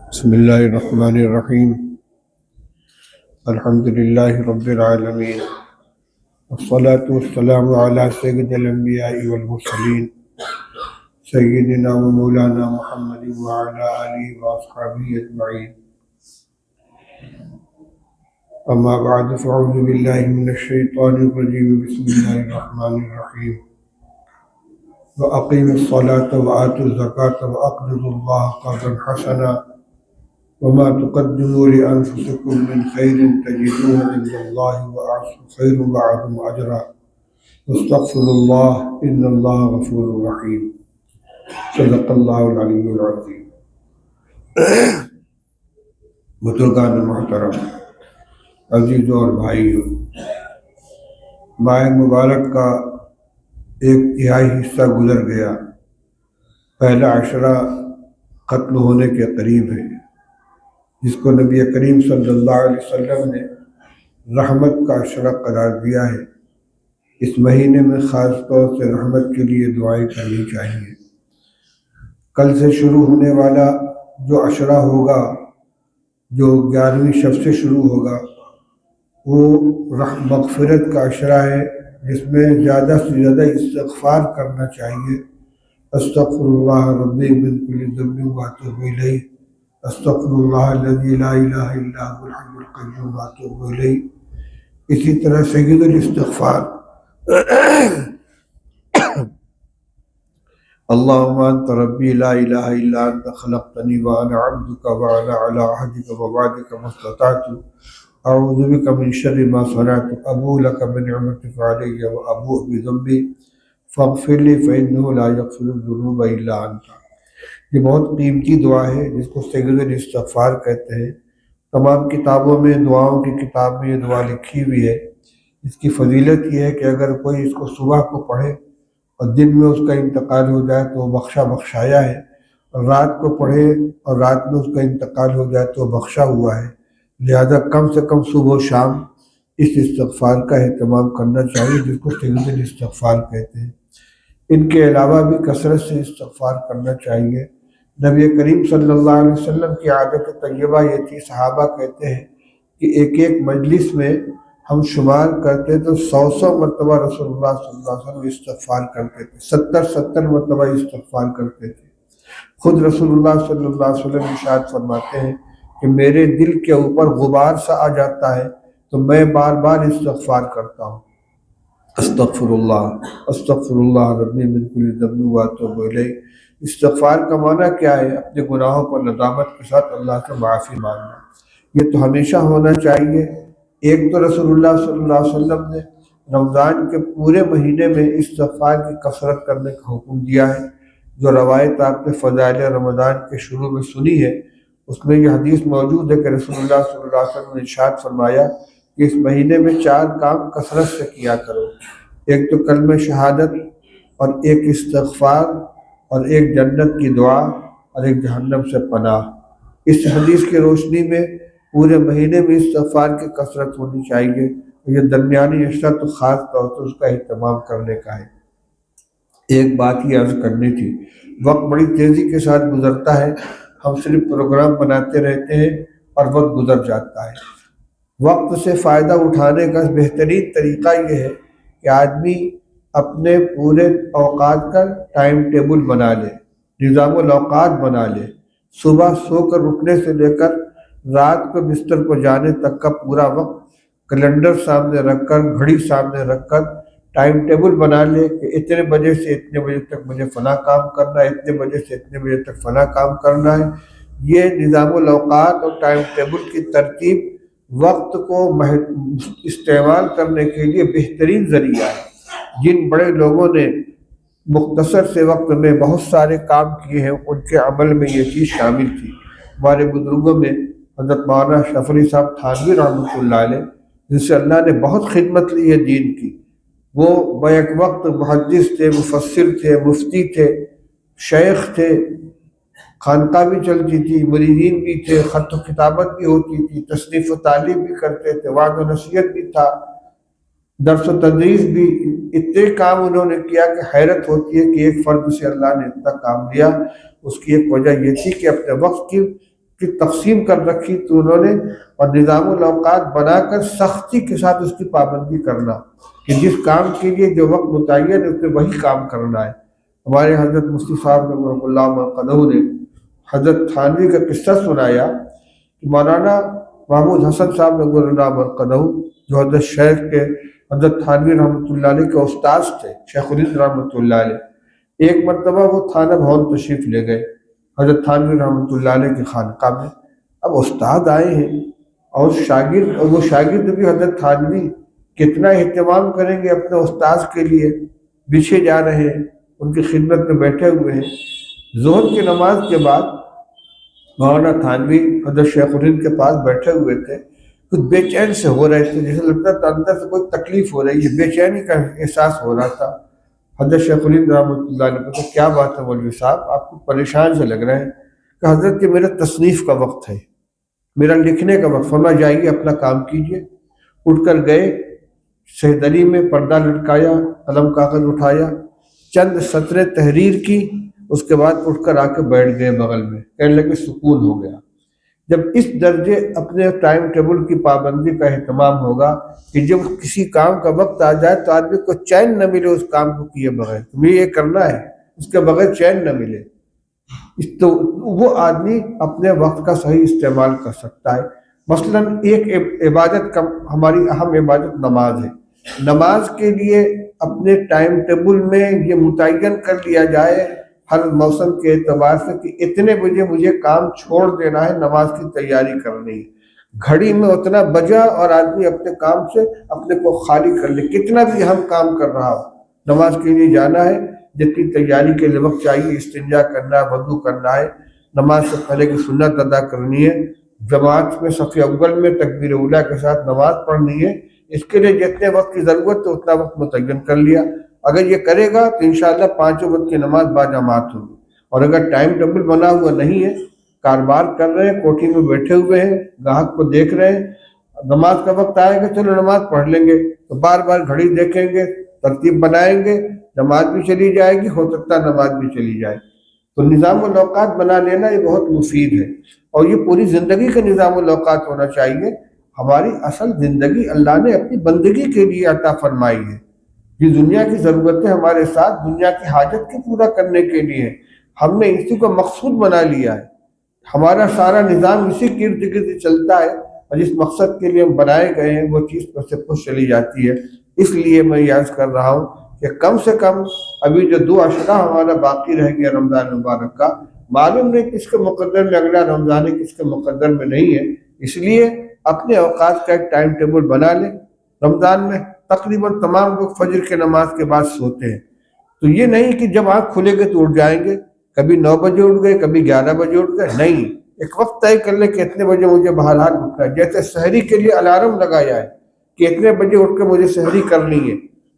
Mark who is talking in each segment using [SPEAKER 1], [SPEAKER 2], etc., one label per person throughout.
[SPEAKER 1] بسم اللہ الرحمن الرحیم الحمد للہ رب العالمین والصلاة والسلام علی سید الانبیاء والمرسلین سیدنا و مولانا محمد وعلی آلہ واصحابہ اجمعین اما بعد فاعوذ باللہ من الشیطان الرجیم بسم اللہ الرحمن الرحیم وَأَقِيمُوا الصَّلَاةَ وَآتُوا الزَّكَاةَ وَأَقْرِضُوا اللَّهَ قَرْضًا حَسَنًا وَمَا تُقَدِّمُوا لِأَنفُسِكُم مِّنْ خَيْرٍ تَجِدُوهُ عِندَ اللَّهِ وَأَعْظَمُ خَيْرٌ وَأَعْظَمُ أَجْرًا وَاسْتَغْفِرُوا اللَّهَ إِنَّ اللَّهَ غَفُورٌ رَّحِيمٌ صدق اللہ العلی العظیم۔ بزرگان محترم، عزیزوں اور بھائیوں، ماہ مبارک کا ایک تہائی حصہ گزر گیا۔ پہلا عشرہ ختم ہونے کے قریب ہے، جس کو نبی کریم صلی اللہ علیہ وسلم نے رحمت کا عشرہ قرار دیا ہے۔ اس مہینے میں خاص طور سے رحمت کے لیے دعائیں کرنی چاہیے۔ کل سے شروع ہونے والا جو عشرہ ہوگا، جو 11ویں شب سے شروع ہوگا، وہ مغفرت کا عشرہ ہے، جس میں زیادہ سے زیادہ استغفار کرنا چاہیے۔ استغفر اللہ ربی من کل ذنب واتوب الیہ، استغفر اللہ الذی لا الہ الا هو الحی القیوم واتوب الیہ۔ اسی طرح سید الاستغفار اللہم انت ربی لا الہ الا انت خلقتنی وانا عبدک وانا علی عہدک ووعدک ما استطعت اعوذ بک من شر ما صنعت ابوء لک بنعمتک علی وابوء بذنبی فاغفر لی فانہ لا یغفر الذنوب الا انت۔ یہ بہت قیمتی دعا ہے، جس کو سید الاستغفار کہتے ہیں۔ تمام کتابوں میں، دعاؤں کی کتاب میں یہ دعا لکھی ہوئی ہے۔ اس کی فضیلت یہ ہے کہ اگر کوئی اس کو صبح کو پڑھے اور دن میں اس کا انتقال ہو جائے تو وہ بخشایا ہے، اور رات کو پڑھے اور رات میں اس کا انتقال ہو جائے تو وہ بخشا ہوا ہے۔ لہذا کم سے کم صبح و شام اس استغفار کا اہتمام کرنا چاہیے، جس کو سید الاستغفار کہتے ہیں۔ ان کے علاوہ بھی کثرت سے استغفار کرنا چاہیے۔ نبی کریم صلی اللہ علیہ وسلم کی عادت طیبہ یہ تھی، صحابہ کہتے ہیں کہ ایک ایک مجلس میں ہم شمار کرتے تو 100 مرتبہ رسول اللہ صلی اللہ علیہ وسلم استغفار کرتے تھے، 70 مرتبہ استغفار کرتے تھے۔ خود رسول اللہ صلی اللہ علیہ وسلم ارشاد فرماتے ہیں کہ میرے دل کے اوپر غبار سا آ جاتا ہے تو میں بار بار استغفار کرتا ہوں، استغفر اللہ ربی من کل ذنب واتوب الیہ۔ استغفار کا معنی کیا ہے؟ اپنے گناہوں پر ندامت کے ساتھ اللہ سے معافی مانگنا۔ یہ تو ہمیشہ ہونا چاہیے۔ ایک تو رسول اللہ صلی اللہ علیہ وسلم نے رمضان کے پورے مہینے میں استغفار کی کثرت کرنے کا حکم دیا ہے۔ جو روایت آپ نے فضائل رمضان کے شروع میں سنی ہے، اس میں یہ حدیث موجود ہے کہ رسول اللہ صلی اللہ علیہ وسلم نے ارشاد فرمایا کہ اس مہینے میں 4 کام کثرت سے کیا کرو۔ ایک تو کلمہ شہادت، اور ایک استغفار، اور ایک جنت کی دعا، اور ایک جہنم سے پناہ۔ اس حدیث کی روشنی میں پورے مہینے میں استغفار کی کثرت ہونی چاہیے۔ یہ درمیانی عشرہ تو خاص طور پر اس کا اہتمام کرنے کا ہے۔ ایک بات ہی عرض کرنی تھی، وقت بڑی تیزی کے ساتھ گزرتا ہے، ہم صرف پروگرام بناتے رہتے ہیں اور وقت گزر جاتا ہے۔ وقت سے فائدہ اٹھانے کا بہترین طریقہ یہ ہے کہ آدمی اپنے پورے اوقات کا ٹائم ٹیبل بنا لے، نظام الاوقات بنا لے۔ صبح سو کر اٹھنے سے لے کر رات کو بستر پر جانے تک کا پورا وقت کیلنڈر سامنے رکھ کر، گھڑی سامنے رکھ کر ٹائم ٹیبل بنا لے کہ اتنے بجے سے اتنے بجے تک مجھے فلاں کام کرنا ہے، اتنے بجے سے اتنے بجے تک فلاں کام کرنا ہے۔ یہ نظام الاوقات اور ٹائم ٹیبل کی ترتیب وقت کو استعمال کرنے کے لیے بہترین ذریعہ ہے۔ جن بڑے لوگوں نے مختصر سے وقت میں بہت سارے کام کیے ہیں، ان کے عمل میں یہ چیز شامل تھی۔ ہمارے بزرگوں میں حضرت مولانا اشرف علی صاحب تھانوی رحمۃ اللہ علیہ، جن سے اللہ نے بہت خدمت لی ہے دین کی، وہ بیک وقت محدث تھے، مفسر تھے، مفتی تھے، شیخ تھے، خانقاہ بھی چلتی تھی، مریدین بھی تھے، خط و کتابت بھی ہوتی تھی، تصنیف و تعلیم بھی کرتے تھے، وعظ و نصیحت بھی تھا، درس و تدریس بھی۔ اتنے کام انہوں نے کیا کہ حیرت ہوتی ہے کہ ایک فرد سے اللہ نے اتنا کام لیا۔ اس کی ایک وجہ یہ تھی کہ اپنے وقت کی کی تقسیم کر رکھی تو انہوں نے اور نظام الاوقات بنا کر سختی کے ساتھ اس کی پابندی کرنا کہ جس کام کے لیے جو وقت متعین ہے اس میں وہی کام کرنا ہے۔ ہمارے حضرت مفتی صاحب رحمہ اللہ مرقدہ نے حضرت تھانوی کا قصہ سنایا کہ مولانا محمود حسن صاحب رحمہ اللہ مرقدہ جو حضرت شیخ کے حضرت تھانوی رحمۃ اللہ علیہ کے استاذ تھے، شیخ الہند رحمۃ اللہ علیہ، ایک مرتبہ وہ تھانہ بھون تشریف لے گئے حضرت تھانوی رحمۃ اللہ علیہ کی خانقاہ میں۔ اب استاد آئے ہیں اور وہ شاگرد بھی حضرت تھانوی کتنا اہتمام کریں گے اپنے استاذ کے لیے، پیچھے جا رہے ہیں، ان کی خدمت میں بیٹھے ہوئے ہیں۔ ظہر کی نماز کے بعد مولانا تھانوی حضرت شیخ الہند کے پاس بیٹھے ہوئے تھے، کچھ بے چین سے ہو رہے تھے، جیسے لگتا تھا اندر سے کوئی تکلیف ہو رہی ہے، بے چینی کا احساس ہو رہا تھا۔ حضرت شیخ الہند رحمۃ اللہ علیہ نے کہا کیا بات ہے مولوی صاحب، آپ کو پریشان سے لگ رہے ہیں؟ کہ حضرت یہ میرا تصنیف کا وقت ہے، میرا لکھنے کا وقت، فرمایا جائیے اپنا کام کیجیے۔ اٹھ کر گئے، سہدری میں پردہ لٹکایا، قلم کاغذ اٹھایا، چند سطریں تحریر کی، اس کے بعد اٹھ کر آ کے بیٹھ گئے بغل میں، کہنے لگے سکون ہو گیا۔ جب اس درجے اپنے ٹائم ٹیبل کی پابندی کا اہتمام ہوگا کہ جب کسی کام کا وقت آ جائے تو آدمی کو چین نہ ملے اس کام کو کیے بغیر، تمہیں یہ کرنا ہے، اس کے بغیر چین نہ ملے، تو وہ آدمی اپنے وقت کا صحیح استعمال کر سکتا ہے۔ مثلا ایک عبادت کا ہماری اہم عبادت نماز ہے، نماز کے لیے اپنے ٹائم ٹیبل میں یہ متعین کر لیا جائے ہر موسم کے اعتبار سے کہ اتنے بجے مجھے کام چھوڑ دینا ہے، نماز کی تیاری کرنی ہے، گھڑی میں اتنا بجا اور آدمی اپنے کام سے اپنے کو خالی کر لے، کتنا بھی اہم کام کر رہا ہو، نماز کے لیے جانا ہے، جتنی تیاری کے لیے وقت چاہیے، استنجا کرنا ہے، وضو کرنا ہے، نماز سے پہلے کی سنت ادا کرنی ہے، جماعت میں صف اول میں تکبیر اولیٰ کے ساتھ نماز پڑھنی ہے، اس کے لیے جتنے وقت کی ضرورت ہے اتنا وقت متعین کر لیا۔ اگر یہ کرے گا تو انشاءاللہ پانچوں وقت کی نماز باجماعت ہوگی۔ اور اگر ٹائم ٹیبل بنا ہوا نہیں ہے، کاروبار کر رہے ہیں، کوٹھی میں بیٹھے ہوئے ہیں، گاہک کو دیکھ رہے ہیں، نماز کا وقت آئے گا چلو نماز پڑھ لیں گے، تو بار بار گھڑی دیکھیں گے، ترتیب بنائیں گے، نماز بھی چلی جائے گی، ہو سکتا ہے نماز بھی چلی جائے۔ تو نظام الاوقات بنا لینا یہ بہت مفید ہے، اور یہ پوری زندگی کا نظام الاوقات ہونا چاہیے۔ ہماری اصل زندگی اللہ نے اپنی بندگی کے لیے عطا فرمائی ہے، یہ دنیا کی ضرورتیں ہمارے ساتھ دنیا کی حاجت کے پورا کرنے کے لیے، ہم نے اسی کو مقصود بنا لیا ہے، ہمارا سارا نظام اسی کے ارد گرد چلتا ہے، اور جس مقصد کے لیے ہم بنائے گئے ہیں وہ چیز پر سے پوچھ چلی جاتی ہے۔ اس لیے میں یہ عرض کر رہا ہوں کہ کم سے کم ابھی جو 2 اشرا ہمارا باقی رہ گیا رمضان مبارک کا، معلوم نہیں کس کے مقدر میں اگلا رمضان ہے، کس کے مقدر میں نہیں ہے، اس لیے اپنے اوقات کا ایک ٹائم ٹیبل بنا لیں۔ رمضان میں تقریباً تمام لوگ فجر کے نماز کے بعد سوتے ہیں، تو یہ نہیں کہ جب آنکھ کھلے گے تو اٹھ جائیں گے، کبھی 9 بجے اٹھ گئے، کبھی 11 بجے اٹھ گئے، نہیں، ایک وقت طے کر لیں کہ اتنے بجے مجھے بہرحال اٹھنا ہے۔ جیسے سحری کے لیے الارم لگایا ہے کہ اتنے بجے اٹھ کے مجھے سحری کرنی ہے،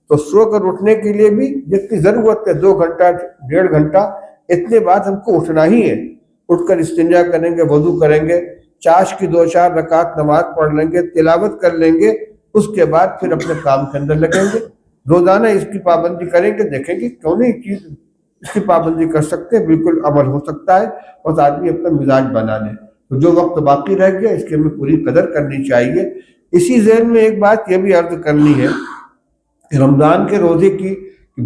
[SPEAKER 1] تو سو کر اٹھنے کے لیے بھی جتنی ضرورت ہے 2 گھنٹہ 1.5 گھنٹہ اتنے بعد ہم کو اٹھنا ہی ہے۔ اٹھ کر استنجا کریں گے، وضو کریں گے، چاش کی 2-4 رکعت نماز پڑھ لیں گے، تلاوت کر لیں گے، اس کے بعد پھر اپنے کام کے اندر لگیں گے۔ روزانہ اس کی پابندی کریں گے، دیکھیں گے کیوں نہیں چیز اس کی پابندی کر سکتے ہیں، بالکل عمل ہو سکتا ہے، اور آدمی اپنا مزاج بنا لے۔ تو جو وقت باقی رہ گیا اس کی ہمیں پوری قدر کرنی چاہیے۔ اسی ذہن میں ایک بات یہ بھی عرض کرنی ہے کہ رمضان کے روزے کی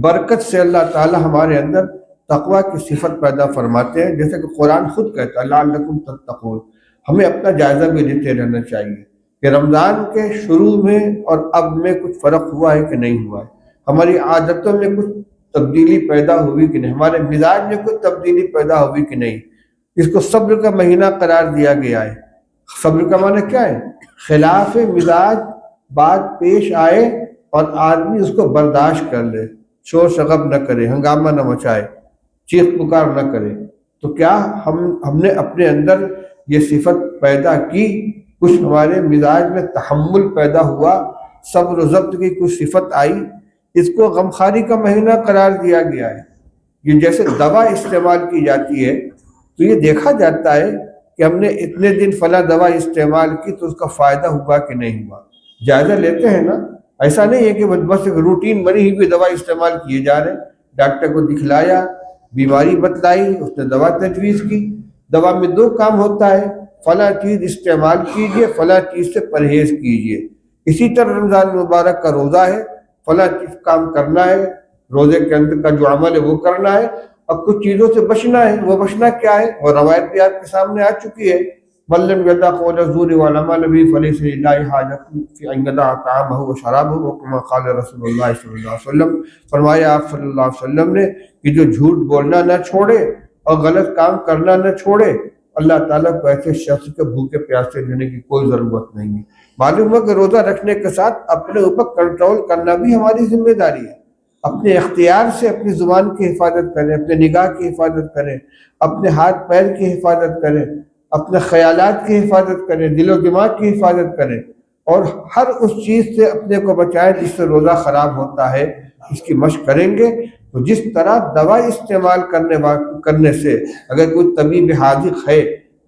[SPEAKER 1] برکت سے اللہ تعالی ہمارے اندر تقوی کی صفت پیدا فرماتے ہیں، جیسے کہ قرآن خود کہتا ہے لعلکم تتقون۔ ہمیں اپنا جائزہ بھی لیتے رہنا چاہیے کہ رمضان کے شروع میں اور اب میں کچھ فرق ہوا ہے کہ نہیں ہوا ہے، ہماری عادتوں میں کچھ تبدیلی پیدا ہوئی کہ نہیں، ہمارے مزاج میں کچھ تبدیلی پیدا ہوئی کہ نہیں۔ اس کو صبر کا مہینہ قرار دیا گیا ہے۔ صبر کا معنی کیا ہے؟ خلاف مزاج بات پیش آئے اور آدمی اس کو برداشت کر لے، شور شغب نہ کرے، ہنگامہ نہ مچائے، چیخ پکار نہ کرے۔ تو کیا ہم نے اپنے اندر یہ صفت پیدا کی، کچھ ہمارے مزاج میں تحمل پیدا ہوا، صبر و ضبط کی کچھ صفت آئی، اس کو غمخواری کا مہینہ قرار دیا گیا ہے۔ یہ جیسے دوا استعمال کی جاتی ہے تو یہ دیکھا جاتا ہے کہ ہم نے اتنے دن فلاں دوا استعمال کی تو اس کا فائدہ ہوا کہ نہیں ہوا، جائزہ لیتے ہیں نا۔ ایسا نہیں ہے کہ بس ایک روٹین بنی ہوئی دوا استعمال کیے جا رہے ہیں، ڈاکٹر کو دکھلایا، بیماری بتلائی، اس نے دوا تجویز کی۔ دوا میں 2 کام ہوتا ہے، فلاں چیز استعمال کیجئے، فلاں چیز سے پرہیز کیجئے۔ اسی طرح رمضان مبارک کا روزہ ہے، فلاں چیز کام کرنا ہے، روزے کے اندر کا جو عمل ہے وہ کرنا ہے، اب کچھ چیزوں سے بچنا ہے۔ وہ بچنا کیا ہے؟ وہ روایت بھی آپ کے سامنے آ چکی ہے، من لم يدع قول الزور والعمل به فليس لله حاجة في أن يدع طعامه وشرابه وكما قال رسول اللہ صلی اللہ علیہ وسلم، فرمایا آپ صلی اللہ علیہ وسلم نے کہ جو جھوٹ بولنا نہ چھوڑے اور غلط کام کرنا نہ چھوڑے، اللہ تعالیٰ کو ایسے شخص کے بھوکے پیاسے رہنے کی کوئی ضرورت نہیں ہے۔ معلوم ہے کہ روزہ رکھنے کے ساتھ اپنے اوپر کنٹرول کرنا بھی ہماری ذمہ داری ہے۔ اپنے اختیار سے اپنی زبان کی حفاظت کریں، اپنے نگاہ کی حفاظت کریں، اپنے ہاتھ پیر کی حفاظت کریں، اپنے خیالات کی حفاظت کریں، دل و دماغ کی حفاظت کریں، اور ہر اس چیز سے اپنے کو بچائیں جس سے روزہ خراب ہوتا ہے۔ اس کی مشق کریں گے تو جس طرح دوا استعمال کرنے سے اگر کوئی طبیب حاذق ہے،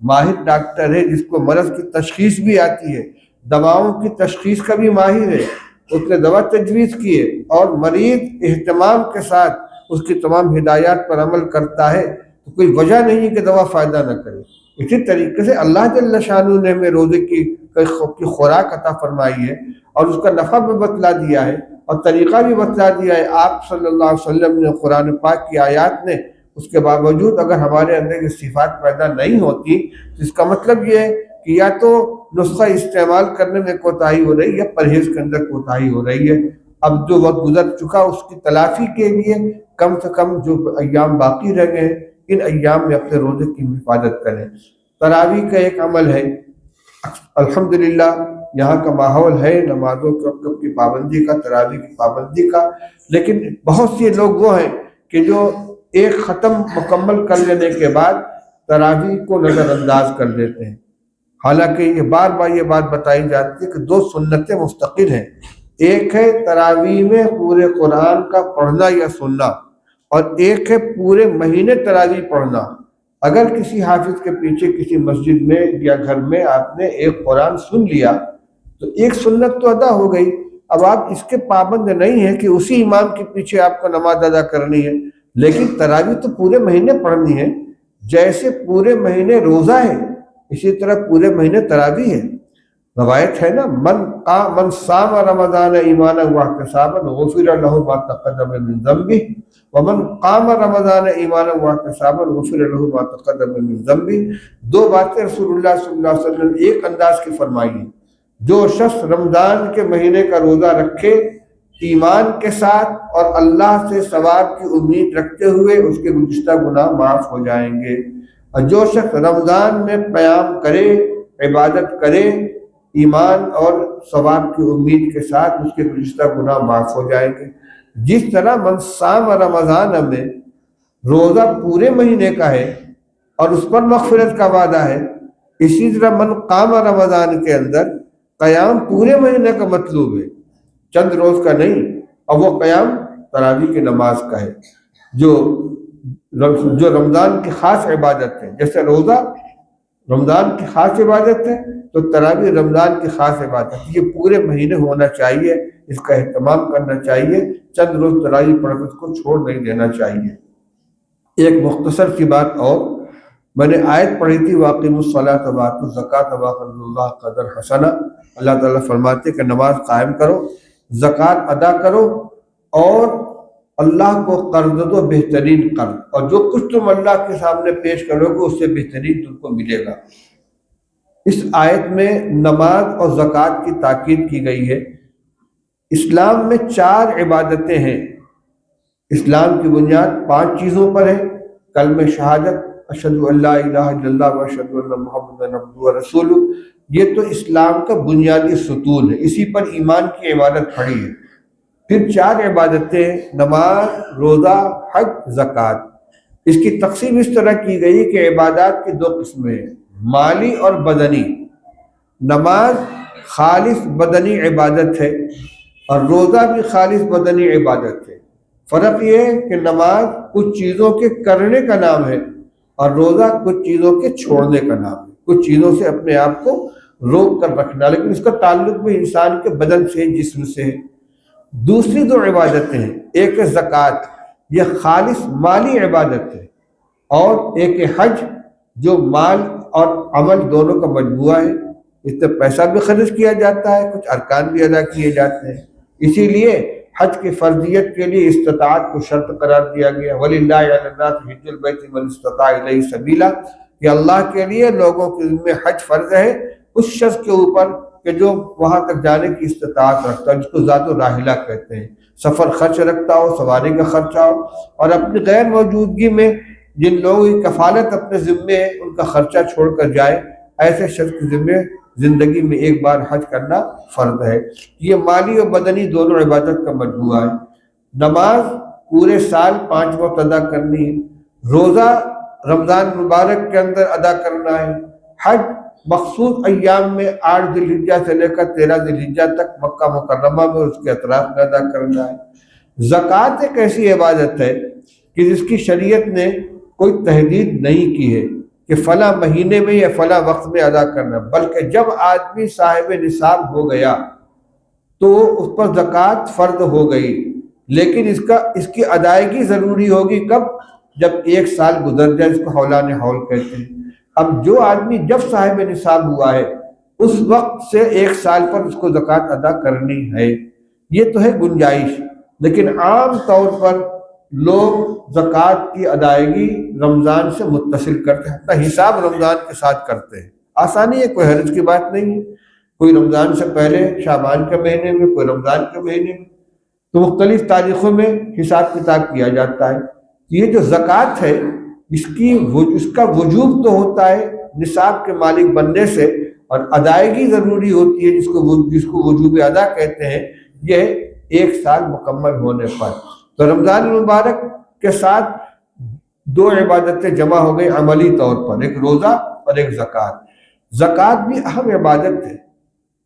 [SPEAKER 1] ماہر ڈاکٹر ہے جس کو مرض کی تشخیص بھی آتی ہے، دواؤں کی تشخیص کا بھی ماہر ہے، اس نے دوا تجویز کی ہے اور مریض اہتمام کے ساتھ اس کی تمام ہدایات پر عمل کرتا ہے، تو کوئی وجہ نہیں کہ دوا فائدہ نہ کرے۔ اسی طریقے سے اللہ جل شانہ نے ہمیں روزے کی خوراک عطا فرمائی ہے اور اس کا نفع بھی بتلا دیا ہے اور طریقہ بھی بتلا دیا ہے۔ آپ صلی اللہ علیہ وسلم نے قرآن پاک کی آیات نے، اس کے باوجود اگر ہمارے اندر یہ صفات پیدا نہیں ہوتی تو اس کا مطلب یہ ہے کہ یا تو نسخہ استعمال کرنے میں کوتاہی ہو رہی ہے یا پرہیز کے اندر کوتاہی ہو رہی ہے۔ اب جو وقت گزر چکا اس کی تلافی کے لیے کم سے کم جو ایام باقی رہ گئے ہیں ان ایام میں اپنے روزے کی حفاظت کریں۔ تراویح کا ایک عمل ہے، الحمدللہ یہاں کا ماحول ہے نمازوں کی پابندی کا، تراویح کی پابندی کا، لیکن بہت سے لوگ وہ ہیں کہ جو ایک ختم مکمل کر لینے کے بعد تراویح کو نظر انداز کر دیتے ہیں۔ حالانکہ یہ بار بار یہ بات بتائی جاتی ہے کہ دو سنتیں مستقل ہیں، ایک ہے تراویح میں پورے قرآن کا پڑھنا یا سننا، اور ایک ہے پورے مہینے تراویح پڑھنا۔ اگر کسی حافظ کے پیچھے کسی مسجد میں یا گھر میں آپ نے ایک قرآن سن لیا تو ایک سنت تو ادا ہو گئی، اب آپ اس کے پابند نہیں ہیں کہ اسی امام کے پیچھے آپ کو نماز ادا کرنی ہے، لیکن تراویح تو پورے مہینے پڑھنی ہے۔ جیسے پورے مہینے روزہ ہے اسی طرح پورے مہینے تراویح ہے۔ روایت ہے نا، من صام رمضان ایمانا واحتسابا غفر له ما تقدم من ذنبه ومن قام رمضان ایمانا واحتسابا غفر له ما تقدم من ذنبه۔ دو باتیں رسول اللہ صلی اللہ علیہ وسلم نے ایک انداز کی فرمائی ہیں۔ جو شخص رمضان کے مہینے کا روزہ رکھے ایمان کے ساتھ اور اللہ سے ثواب کی امید رکھتے ہوئے، اس کے گزشتہ گناہ معاف ہو جائیں گے۔ اور جو شخص رمضان میں قیام کرے، عبادت کرے ایمان اور ثواب کی امید کے ساتھ، اس کے گزشتہ گناہ معاف ہو جائیں گے۔ جس طرح من صام رمضان میں روزہ پورے مہینے کا ہے اور اس پر مغفرت کا وعدہ ہے، اسی طرح من قام رمضان کے اندر قیام پورے مہینے کا مطلوب ہے، چند روز کا نہیں، اور وہ قیام تراویح کی نماز کا ہے جو رمضان کی خاص عبادت ہے۔ جیسے روزہ رمضان کی خاص عبادت ہے تو تراویح رمضان کی خاص عبادت، یہ پورے مہینے ہونا چاہیے، اس کا اہتمام کرنا چاہیے، چند روز تراویح پڑھ کر اس کو چھوڑ نہیں دینا چاہیے۔ ایک مختصر سی بات اور، میں نے آیت پڑھی تھی وَأَقِیمُوا الصَّلَاةَ وَآتُوا الزَّکَاةَ وَأَقْرِضُوا اللَّهَ قَرْضًا حَسَنًا۔ اللہ تعالیٰ فرماتے کہ نماز قائم کرو، زکوٰۃ ادا کرو اور اللہ کو قرض دو، بہترین قرض، اور جو کچھ تم اللہ کے سامنے پیش کرو گے اس سے بہترین تم کو ملے گا۔ اس آیت میں نماز اور زکوٰۃ کی تاکید کی گئی ہے۔ اسلام میں 4 عبادتیں ہیں۔ اسلام کی بنیاد 5 چیزوں پر ہے، کلمہ شہادت، اشہد ان لا الہ الا اللہ واشہد ان محمد عبدہ ورسولہ، یہ تو اسلام کا بنیادی ستون ہے، اسی پر ایمان کی عبادت کھڑی ہے۔ پھر 4 عبادتیں، نماز، روزہ، حج، زکوٰۃ۔ اس کی تقسیم اس طرح کی گئی کہ عبادات کی 2 قسمیں ہیں، مالی اور بدنی۔ نماز خالص بدنی عبادت ہے اور روزہ بھی خالص بدنی عبادت ہے۔ فرق یہ ہے کہ نماز کچھ چیزوں کے کرنے کا نام ہے اور روزہ کچھ چیزوں کے چھوڑنے کا نام ہے، کچھ چیزوں سے اپنے آپ کو روک کر رکھنا، لیکن اس کا تعلق بھی انسان کے بدن سے، جسم سے ہے۔ دوسری 2 عبادتیں ہیں، ایک ہے زکوٰۃ، یہ خالص مالی عبادت ہے، اور ایک ہے حج، جو مال اور عمل دونوں کا مجموعہ ہے، اس میں پیسہ بھی خرچ کیا جاتا ہے، کچھ ارکان بھی ادا کیے جاتے ہیں۔ اسی لیے حج کی فرضیت کے لیے استطاعت کو شرط قرار دیا گیا، وَلِلَّهِ عَلَى النَّاسِ حِجُّ الْبَيْتِ مَنِ اسْتَطَاعَ إِلَيْهِ سَبِيلًا، کہ اللہ کے لیے لوگوں کے ذمہ حج فرض ہے اس شخص کے اوپر کہ جو وہاں تک جانے کی استطاعت رکھتا ہے، جس کو ذات الراحلہ کہتے ہیں، سفر خرچ رکھتا ہو، سواری کا خرچہ ہو، اور اپنی غیر موجودگی میں جن لوگوں کی کفالت اپنے ذمے ہے ان کا خرچہ چھوڑ کر جائے، ایسے شخص کے ذمے زندگی میں ایک بار حج کرنا فرض ہے۔ یہ مالی اور بدنی دونوں عبادت کا مجموعہ ہے۔ نماز پورے سال 5 وقت ادا کرنی ہے، روزہ رمضان مبارک کے اندر ادا کرنا ہے، حج مخصوص ایام میں 8 ذی الحجہ سے لے کر 13 ذی الحجہ تک مکہ مکرمہ میں اس کے اطراف میں ادا کرنا ہے۔ زکوٰۃ ایک ایسی عبادت ہے کہ جس کی شریعت نے کوئی تحدید نہیں کی ہے کہ فلاں مہینے میں یا فلاں وقت میں ادا کرنا، بلکہ جب آدمی صاحب نصاب ہو گیا تو اس پر زکوٰۃ فرض ہو گئی، لیکن اس کی ادائیگی ضروری ہوگی کب؟ جب 1 سال گزر جائے، اس کو حولان حول کہتے ہیں۔ اب جو آدمی جب صاحب نصاب ہوا ہے اس وقت سے 1 سال پر اس کو زکوٰۃ ادا کرنی ہے، یہ تو ہے گنجائش، لیکن عام طور پر لوگ زکوٰۃ کی ادائیگی رمضان سے متصل کرتے ہیں، اپنا حساب رمضان کے ساتھ کرتے ہیں۔ آسانی ہے، کوئی حرج کی بات نہیں ہے، کوئی رمضان سے پہلے شعبان کے مہینے میں، کوئی رمضان کے مہینے میں، تو مختلف تاریخوں میں حساب کتاب کیا جاتا ہے۔ یہ جو زکوٰۃ ہے اس کا وجوب تو ہوتا ہے نصاب کے مالک بننے سے، اور ادائیگی ضروری ہوتی ہے جس کو وجوب ادا کہتے ہیں، یہ 1 سال مکمل ہونے پر۔ تو رمضان المبارک کے ساتھ 2 عبادتیں جمع ہو گئی عملی طور پر، ایک روزہ اور ایک زکوٰۃ۔ زکوٰۃ بھی اہم عبادت ہے۔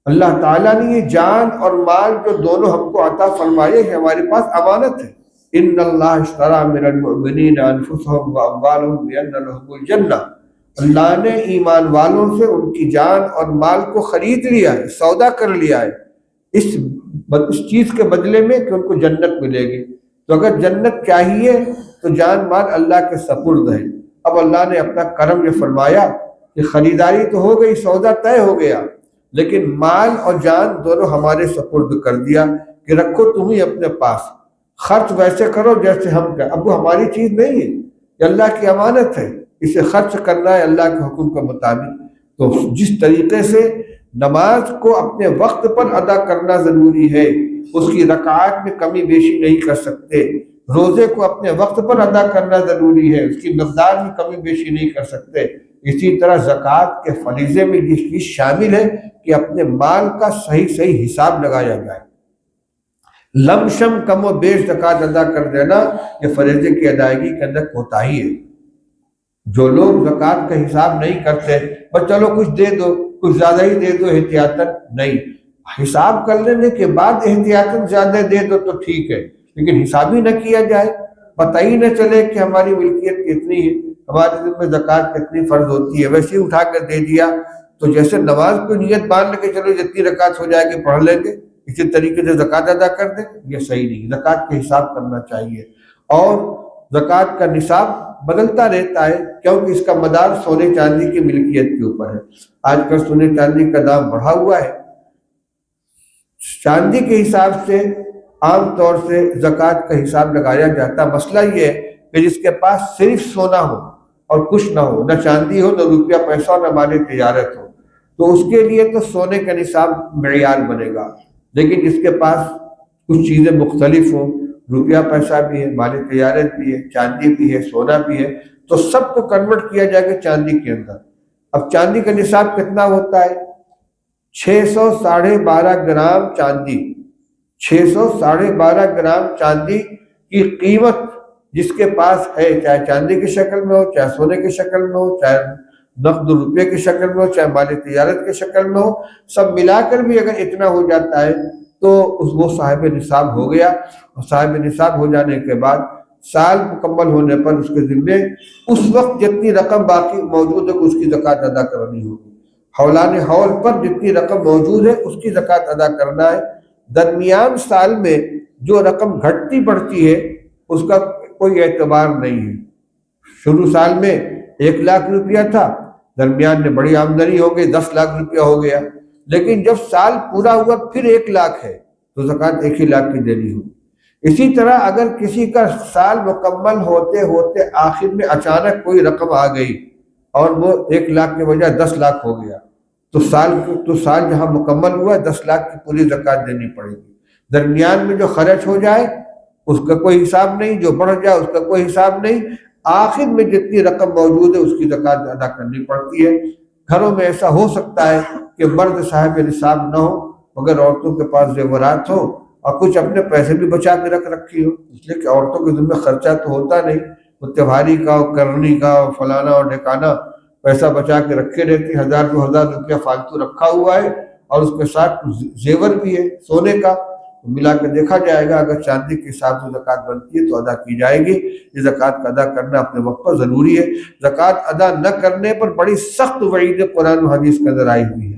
[SPEAKER 1] اللہ تعالیٰ نے یہ جان اور مال جو دونوں ہم کو عطا فرمائے ہیں، ہمارے پاس امانت ہے۔ ان اللہ اشتری من المؤمنین انفسهم واموالهم بان لهم الجنہ، اللہ نے ایمان والوں سے ان کی جان اور مال کو خرید لیا ہے، سودا کر لیا ہے، اس چیز کے بدلے میں کہ ان کو جنت ملے گی۔ تو اگر جنت چاہیے تو جان مال اللہ کے سپرد ہے۔ اب اللہ نے اپنا کرم یہ فرمایا کہ خریداری تو ہو گئی، سودا طے ہو گیا، لیکن مال اور جان دونوں ہمارے سپرد کر دیا کہ رکھو تم ہی اپنے پاس، خرچ ویسے کرو جیسے ہم کریں۔ اب وہ ہماری چیز نہیں ہے، یہ اللہ کی امانت ہے، اسے خرچ کرنا ہے اللہ کے حکم کے مطابق۔ تو جس طریقے سے نماز کو اپنے وقت پر ادا کرنا ضروری ہے، اس کی رکعات میں کمی بیشی نہیں کر سکتے، روزے کو اپنے وقت پر ادا کرنا ضروری ہے، اس کی مقدار میں کمی بیشی نہیں کر سکتے، اسی طرح زکوٰۃ کے فریضے میں یہ چیز شامل ہے کہ اپنے مال کا صحیح حساب لگایا جائے۔ لم شم کم و بیش زکوٰۃ ادا کر دینا یہ فریضے کی ادائیگی کے اندر کوتاہی ہے۔ جو لوگ زکوٰۃ کا حساب نہیں کرتے، بس چلو کچھ دے دو، کچھ زیادہ ہی دے دو احتیاطاً، نہیں، حساب کر لینے کے بعد احتیاطاً زیادہ دے دو تو ٹھیک ہے، لیکن حساب ہی نہ کیا جائے، پتہ ہی نہ چلے کہ ہماری ملکیت کتنی ہے، ہمارے دل میں زکوٰۃ کتنی فرض ہوتی ہے، ویسے ہی اٹھا کر دے دیا۔ تو جیسے نماز کو نیت باندھ لے کے چلو جتنی رکعت ہو جائے گی پڑھ لیں گے، اسی طریقے سے زکوٰۃ ادا کر دیں، یہ صحیح نہیں، زکوٰۃ کا حساب کرنا چاہیے۔ اور زکوٰۃ کا نصاب بدلتا رہتا ہے کیونکہ اس کا مدار سونے چاندی کی ملکیت کے اوپر ہے۔ آج کل سونے چاندی کا دام بڑھا ہوا ہے، چاندی کے حساب سے عام طور سے زکوٰۃ کا حساب لگایا جاتا ہے۔ مسئلہ یہ ہے کہ جس کے پاس صرف سونا ہو اور کچھ نہ ہو، نہ چاندی ہو، نہ روپیہ پیسہ، نہ مال تجارت ہو، تو اس کے لیے تو سونے کا نصاب معیار بنے گا، لیکن جس کے پاس کچھ چیزیں مختلف ہوں، روپیہ پیسہ بھی ہے، مال تجارت بھی ہے، چاندی بھی ہے، سونا بھی ہے، تو سب کو کنورٹ کیا جائے گا چاندی کے اندر۔ اب چاندی کا نصاب کتنا ہوتا ہے؟ 612.5 گرام چاندی، 612.5 گرام چاندی کی قیمت جس کے پاس ہے، چاہے چاندی کی شکل میں ہو، چاہے سونے کی شکل میں ہو، چاہے نقد روپے کی شکل میں ہو، چاہے مال تجارت کی شکل میں ہو، سب ملا کر بھی اگر اتنا ہو جاتا ہے تو وہ صاحب نصاب ہو گیا۔ اور صاحب نصاب ہو جانے کے بعد سال مکمل ہونے پر اس کے ذمے اس وقت جتنی رقم باقی موجود ہے اس کی زکوٰۃ ادا کرنی ہوگی۔ حولان حول پر جتنی رقم موجود ہے اس کی زکوٰۃ ادا کرنا ہے۔ درمیان سال میں جو رقم گھٹتی بڑھتی ہے اس کا کوئی اعتبار نہیں ہے۔ شروع سال میں 1 لاکھ روپیہ تھا، درمیان میں بڑی آمدنی ہو گئی، 10 لاکھ روپیہ ہو گیا، لیکن جب سال پورا ہوا پھر 1 لاکھ ہے تو زکوٰۃ 1 ہی لاکھ کی دینی ہوگی۔ اسی طرح اگر کسی کا سال مکمل ہوتے ہوتے آخر میں اچانک کوئی رقم آ گئی اور وہ 1 لاکھ کے بجائے 10 لاکھ ہو گیا تو سال جہاں مکمل ہوا 10 لاکھ کی پوری زکوٰۃ دینی پڑے گی۔ درمیان میں جو خرچ ہو جائے اس کا کوئی حساب نہیں، جو بڑھ جائے اس کا کوئی حساب نہیں، آخر میں جتنی رقم موجود ہے اس کی زکوٰۃ ادا کرنی پڑتی ہے۔ گھروں میں ایسا ہو سکتا ہے کہ مرد صاحب نصاب نہ ہو مگر عورتوں کے پاس زیورات ہو اور کچھ اپنے پیسے بھی بچا کے رکھی ہو، اس لیے کہ عورتوں کے ذمہ خرچہ تو ہوتا نہیں، وہ تہواری کا کرنی کا فلانا اور ڈھکانا پیسہ بچا کے رکھے رہتی، 1000-2000 روپیہ فالتو رکھا ہوا ہے اور اس کے ساتھ زیور بھی ہے سونے کا، ملا کے دیکھا جائے گا اگر چاندی کے حساب سے زکوٰۃ بنتی ہے تو ادا کی جائے گی۔ یہ زکوٰۃ کا ادا کرنا اپنے وقت پر ضروری ہے۔ زکوٰۃ ادا نہ کرنے پر بڑی سخت وعید قرآن و حدیث کے اندر آئی ہوئی ہے،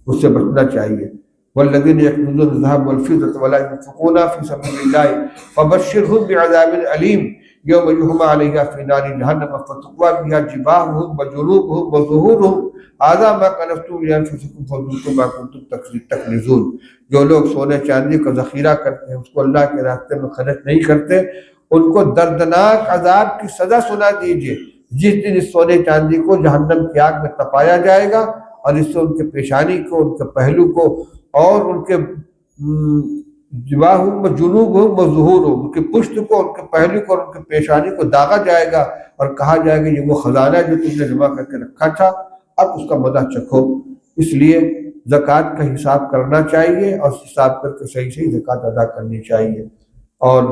[SPEAKER 1] اس سے بچنا چاہیے۔ والذین یکنزون الذهب والفضة ولا ينفقونها في سبيل الله فبشرهم بعذاب أليم يوم يحمى عليها في نار جهنم فتقوى بها جباههم وجنوبهم وظهورهم هذا ما كنزتم لأنفسكم فذوقوا ما كنتم تكنزون۔ جو لوگ سونے چاندی کا ذخیرہ کرتے ہیں اس کو اللہ کے راستے میں خرچ نہیں کرتے، ان کو دردناک عذاب کی سزا سنا دیجیے جس دن اس سونے چاندی کو جہنم کی آگ میں تپایا جائے گا اور اس سے ان کے پیشانی کو، ان کے پہلو کو اور ان کے جباہم و جنوبہم و ظہورہم، ان کے پشت کو، ان کے پہلو کو اور ان کے پیشانی کو داغا جائے گا اور کہا جائے گا یہ وہ خزانہ ہے جو تم نے جمع کر کے رکھا تھا، اب اس کا مزہ چکھو۔ اس لیے زکوٰۃ کا حساب کرنا چاہیے اور حساب کر کے صحیح صحیح زکوٰۃ ادا کرنی چاہیے۔ اور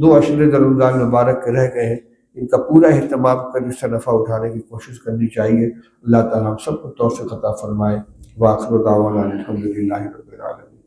[SPEAKER 1] دو عشرے رمضان مبارک کے رہ گئے ہیں، ان کا پورا اہتمام کر اس سے نفع اٹھانے کی کوشش کرنی چاہیے۔ اللہ تعالیٰ ہم سب کو توفیق عطا فرمائے۔ وآخر دعوانا الحمدللہ رب العالمین۔